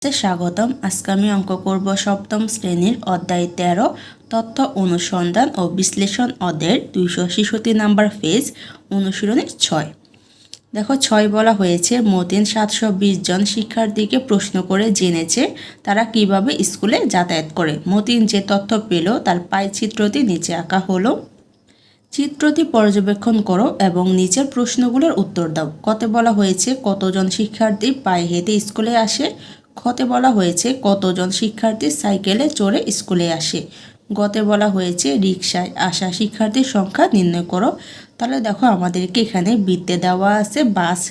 স্বাগতম। আজকে আমি অঙ্ক করব সপ্তম শ্রেণীর অধ্যায় 13 তথ্য অনুসন্ধান ও বিশ্লেষণ অধ্যায়ের 266 নাম্বার পেজ অনুশীলনী 6। দেখো 6 বলা হয়েছে মতিন 720 জন শিক্ষার্থীকে প্রশ্ন করে জেনেছে তারা কিভাবে স্কুলে যাতায়াত করে। মতিন যে তথ্য পেল তার পাইচিত্রটি নিচে আঁকা হলো। চিত্রটি পর্যবেক্ষণ করো এবং নিচের প্রশ্নগুলোর উত্তর দাও। কতে বলা হয়েছে কতজন শিক্ষার্থী পায়ে হেঁটে স্কুলে আসে। খতে বলা হয়েছে কতজন শিক্ষার্থী সাইকেলে চড়ে স্কুলে আসে। গতে বলা হয়েছে রিকশায় আসা শিক্ষার্থীর সংখ্যা নির্ণয় করো। তাহলে দেখো আমাদেরকে এখানে বৃত্তে দেওয়া আছে বাস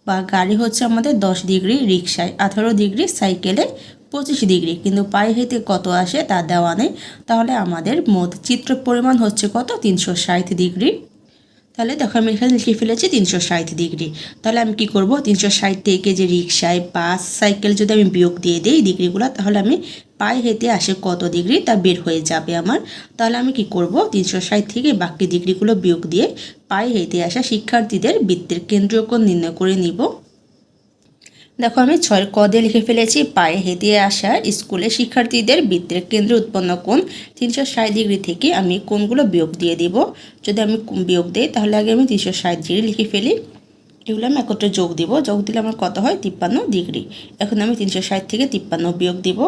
বা গাড়ি হচ্ছে আমাদের 10 ডিগ্রি, রিকশায় 18 ডিগ্রি, সাইকেলে 25 ডিগ্রি, কিন্তু পায়ে হেঁটে কত আসে তা দেওয়া নেই। তাহলে আমাদের মোট চিত্র পরিমাণ হচ্ছে কত 360 ডিগ্রি। তাহলে দেখো আমি এখানে লিখে ফেলেছি 360 ডিগ্রি। তাহলে আমি কি করব 360 থেকে যে রিকশায় বাস সাইকেল যদি আমি বিয়োগ দিয়ে দিই ডিগ্রিগুলো, তাহলে আমি পায়ে হেঁটে আসে কত ডিগ্রি তা বের হয়ে যাবে আমার। তাহলে আমি কি করব 360 থেকে বাকি ডিগ্রিগুলো বিয়োগ দিয়ে পায়ে হেঁটে আসা শিক্ষার্থীদের বৃত্তের কেন্দ্রীয় কোণ নির্ণয় করে নিব। দেখো আমি 6 ক দিয়ে লিখে ফেলেছি পায়ে হেঁটে আসা স্কুলে শিক্ষার্থীদের বৃত্তের কেন্দ্রে উৎপন্ন কোণ 360 ডিগ্রি থেকে আমি কোণগুলো বিয়োগ দিয়ে দিব। যদি আমি বিয়োগ দিই তাহলে আগে আমি 360 ডিগ্রি লিখে ফেলি, এগুলো আমি একত্রে যোগ দিব। যোগ দিলে আমার কত হয় 53 ডিগ্রি। এখন আমি 360 থেকে 53 বিয়োগ দিব,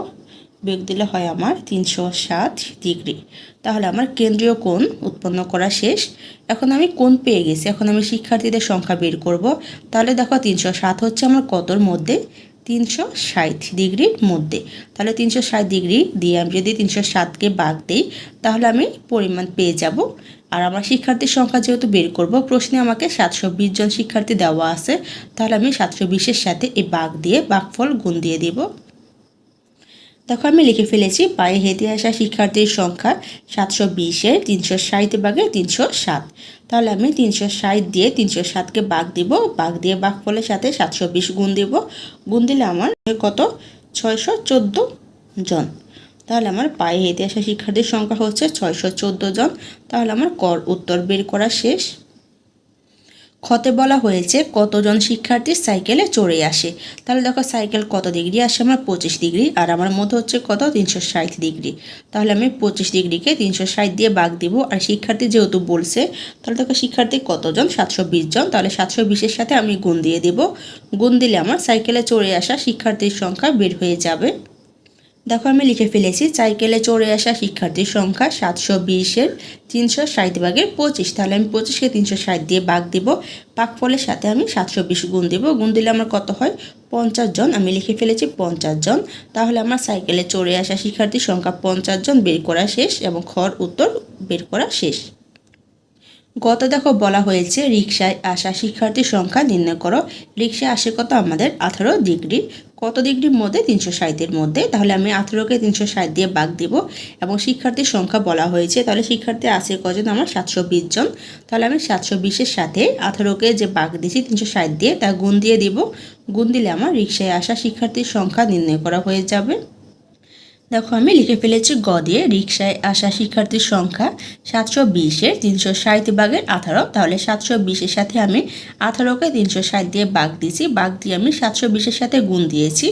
বিয়োগ দিলে হয় আমার 307 ডিগ্রি। তাহলে আমার কেন্দ্রীয় কোণ উৎপন্ন করা শেষ। এখন আমি কোণ পেয়ে গেছি, এখন আমি শিক্ষার্থীদের সংখ্যা বের করব। তাহলে দেখো 307 হচ্ছে আমার কতর মধ্যে 360 ডিগ্রির মধ্যে। তাহলে 360 ডিগ্রি দিয়ে আমি যদি 307কে ভাগ দিই তাহলে আমি পরিমাণ পেয়ে যাব। আর আমার শিক্ষার্থীর সংখ্যা যেহেতু বের করব, প্রশ্নে আমাকে 720 জন শিক্ষার্থী দেওয়া আছে, তাহলে আমি 720-এর সাথে এই ভাগ দিয়ে ভাগফল গুণ দিয়ে দিব। দেখো আমি লিখে ফেলেছি পায়ে হেঁটে আসা শিক্ষার্থীর সংখ্যা 720-এর 360 ভাগে 307। তাহলে আমি 360 দিয়ে 307কে ভাগ দিব, ভাগ দিয়ে ভাগফলের সাথে 720 গুণ দিব। গুণ দিলে আমার কত 614 জন। তাহলে আমার পায়ে হেঁটে আসা শিক্ষার্থীর সংখ্যা হচ্ছে 614 জন। তাহলে আমার উত্তর বের করা শেষ। খতে বলা হয়েছে কতজন শিক্ষার্থী সাইকেলে চড়ে আসে। তাহলে দেখো সাইকেল কত ডিগ্রি আসে আমার 25 ডিগ্রি, আর আমার মধ্যে হচ্ছে কত 360 ডিগ্রি। তাহলে আমি 25 ডিগ্রিকে 360 দিয়ে ভাগ দিব, আর শিক্ষার্থী যেহেতু বলছে তাহলে দেখো শিক্ষার্থী কতজন 720 জন। তাহলে 720-এর সাথে আমি গুণ দিয়ে দেব। গুণ দিলে আমার সাইকেলে চড়ে আসা শিক্ষার্থীর সংখ্যা বের হয়ে যাবে। দেখো আমি লিখে ফেলেছি সাইকেলে চড়ে আসা শিক্ষার্থীর সংখ্যা 720-এর 360 ভাগের 25। তাহলে আমি 25কে 360 দিয়ে ভাগ দিব, ভাগফলের সাথে আমি 720 গুণ দেব। গুণ দিলে আমার কত হয় 50 জন। আমি লিখে ফেলেছি 50 জন। তাহলে আমার সাইকেলে চড়ে আসা শিক্ষার্থীর সংখ্যা 50 জন বের করা শেষ এবং খর উত্তর বের করা শেষ। গত দেখো বলা হয়েছে রিকশায় আসা শিক্ষার্থীর সংখ্যা নির্ণয় করো। রিকশায় আসে কত আমাদের 18 ডিগ্রি, কত ডিগ্রির মধ্যে 360-এর মধ্যে। তাহলে আমি 18কে 360 দিয়ে ভাগ দিব এবং শিক্ষার্থীর সংখ্যা বলা হয়েছে, তাহলে শিক্ষার্থী আছে কজন আমার 720 জন। তাহলে আমি 720-এর সাথে 18কে যে ভাগ দিয়েছি 360 দিয়ে তা গুণ দিয়ে দিব। গুণ দিলে আমার রিকশায় আসা শিক্ষার্থীর সংখ্যা নির্ণয় করা হয়ে যাবে। দেখো আমি লিখে ফেলেছি গ দিয়ে রিকশায় আসা শিক্ষার্থীর সংখ্যা 720-এর 360 ভাগের 18। তাহলে 720-এর সাথে আমি 18কে 360 দিয়ে ভাগ দিয়েছি, ভাগ দিয়ে আমি 720-এর সাথে গুণ দিয়েছি।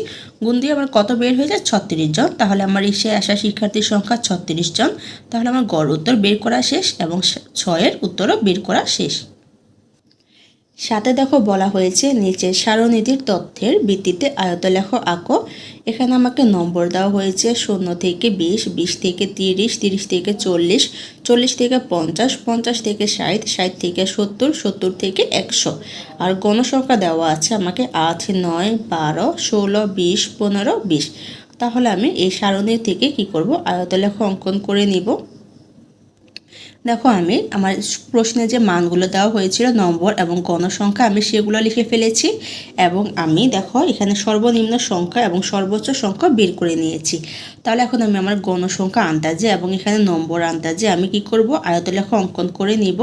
গুণ দিয়ে আমার কত বের হয়ে যায় 36 জন। তাহলে আমার রিকশায় আসা শিক্ষার্থীর সংখ্যা 36 জন। তাহলে আমার গড় উত্তর বের করা শেষ এবং 6-এর উত্তরও বের করা শেষ। সাথে দেখো বলা হয়েছে নিচের সারণীতির তথ্যের ভিত্তিতে আয়তলেখ আঁকো। এখানে আমাকে নম্বর দেওয়া হয়েছে 0 থেকে 20, 20 থেকে 30, 30 থেকে 40, 40 থেকে 50, 50 থেকে 60, 60 থেকে 70, 70 থেকে 100। আর গণসংখ্যা দেওয়া আছে আমাকে 8, 9, 12, 16, 20, 15, 20। তাহলে আমি এই সারণী থেকে কি করব আয়তলেখ অঙ্কন করে নিব। দেখো আমি আমার প্রশ্নে যে মানগুলো দেওয়া হয়েছিল নম্বর এবং গণসংখ্যা আমি সেগুলো লিখে ফেলেছি এবং আমি দেখো এখানে সর্বনিম্ন সংখ্যা এবং সর্বোচ্চ সংখ্যা বের করে নিয়েছি। তাহলে এখন আমি আমার গণসংখ্যা আন্দাজে এবং এখানে নম্বর আন্দাজে আমি কি করব আয়তলেখ অঙ্কন করে নিব।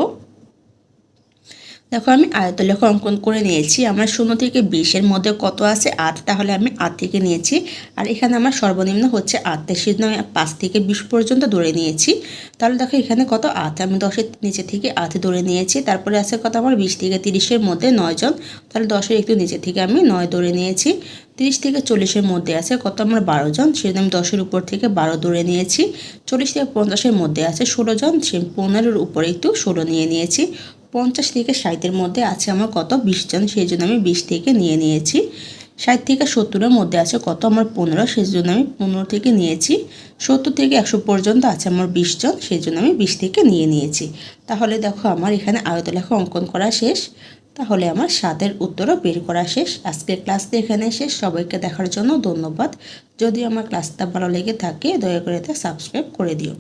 দেখো আমি আয়তলেখা অঙ্কন করে নিয়েছি। আমার 0 থেকে 20-এর মধ্যে কত আছে 8, তাহলে আমি 8 থেকে নিয়েছি। আর এখানে আমার সর্বনিম্ন হচ্ছে 8, সেজন্য আমি 5 থেকে 20 পর্যন্ত ধরে নিয়েছি। তাহলে দেখো এখানে কত 8, আমি 10-এর নিচে থেকে 8 ধরে নিয়েছি। তারপরে আছে কত আমার 20 থেকে 30-এর মধ্যে 9 জন, তাহলে 10-এর একটু নিচে থেকে আমি 9 ধরে নিয়েছি। 30 থেকে 40-এর মধ্যে আছে কত আমার 12 জন, সেজন্য আমি 10-এর উপর থেকে 12 ধরে নিয়েছি। 40 থেকে 50-এর মধ্যে আছে 16 জন, সে 15-এর উপরে একটু 16 নিয়ে নিয়েছি। 50 থেকে 60-এর মধ্যে আছে আমার কত 20 জন, সেই জন্য আমি 20 থেকে নিয়ে নিয়েছি। 60 থেকে 70-এর মধ্যে আছে কত আমার 15, সেই জন্য আমি 15 থেকে নিয়েছি। 70 থেকে 100 পর্যন্ত আছে আমার 20 জন, সেই জন্য আমি 20 থেকে নিয়ে নিয়েছি। তাহলে দেখো আমার এখানে আয়তলেখা অঙ্কন করা শেষ। তাহলে আমার 7-এর উত্তরও বের করা শেষ। আজকের ক্লাসটা এখানে শেষ। সবাইকে দেখার জন্য ধন্যবাদ। যদি আমার ক্লাসটা ভালো লেগে থাকে দয়া করে তা সাবস্ক্রাইব করে দিও।